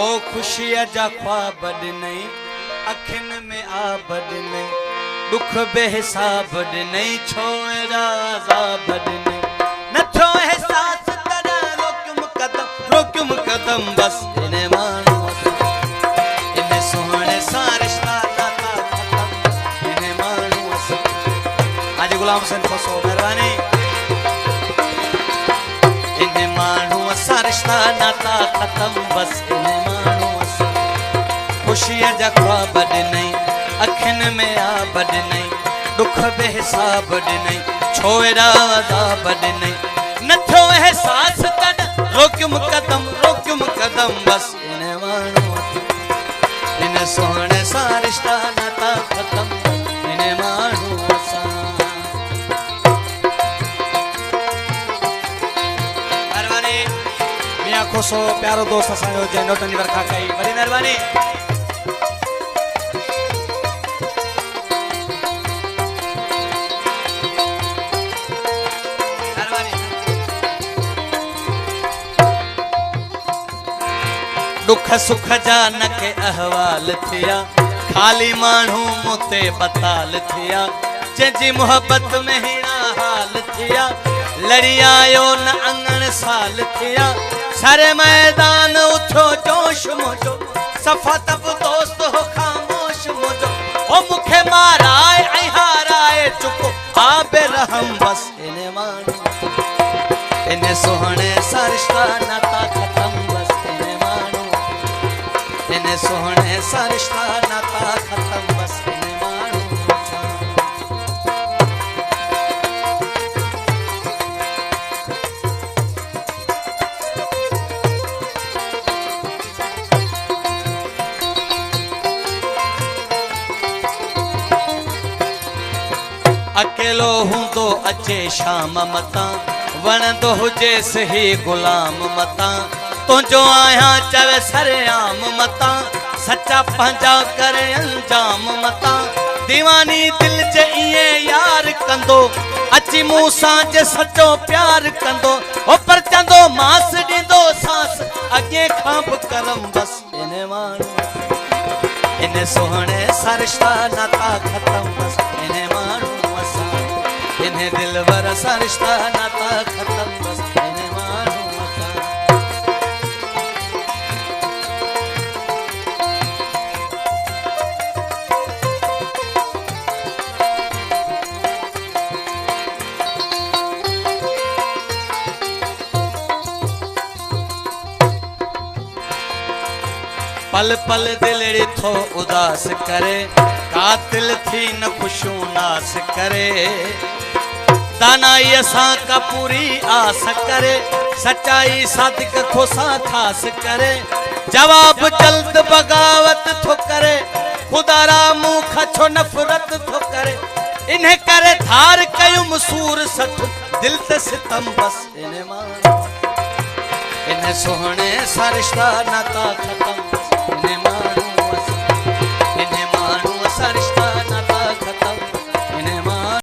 ओ खुशिया जा ख्वाब नहीं अखिन में आबद नहीं दुख बेहिसाब नहीं छोरा आजाब नहीं नथो एहसास कर रोक्युम कदम बस इने मानो इने सोहणे सा रिश्ता नाता खत्म इने मानो आज गुलाम हुसैन फसो मेहरबानी इने मानो सा रिश्ता नाता खत्म बस इने मानो खुशियां जा ख्वाब नहीं अखिन में आबद नहीं दुख बेहिसाब नहीं छोरा आजाब नहीं नथो एहसास कर रोक्युम कदम बस इने मानो इने सोहणे सा रिश्ता नाता खत्म इने मानो मेहरबानी मियां खोसो प्यारो दोस्त असांजो जंहिं नोटनि जी वर्खा कई वॾी मेहरबानी दुख सुख जा न के अहवाल थिया खाली मानू मुते बताल थिया जंहिंजी मोहब्बत में हीरा हाल थिया लड़ी आयो न अंगण साल थिया सारे मैदान उठो जोश मुझो सफ़ा तब दोस्त हो खामोश मुझो ओ मुखे माराए ऐं हाराए चुको आबे रहम बस इने मानू इने सोहणे सा रिश्ता नाता खत्म बस इने मानू इने सोहणे सा रिश्ता नाता खत्म बस इने मानू अकेलो हूंदो अचे शाम मता वणंदो हुजे सही गुलाम मता तुझो आया चवे सरेआम मता सच्चा पंहिंजा करे अंजाम मता दीवानी दिल जे इए यार कंदो अची मूंसां जे सच्चो प्यार कंदो ओ पर चंदो मास ॾींदो सांस अॻे खां बि करम बस इने माण्हू इने सोहणे सा रिश्ता नाता खत्म बस इने माण्हू असां इने दिलबर सा रिश्ता नाता खत्म बस इने माण्हू पल पल दिलड़ी थो उदास करे कातिल थी न खुशू नास करे दानाई असां का पूरी आस करे सच्चाई सादिक खोसा खास करे जवाब जल्द बगावत थो करे खुदारा मुंह खछो नफरत थो करे इन्हें करे धार कयुम सूर सठ दिल ते सितम बस इने मां इने सोहणे सा रिश्ता नाता खत्म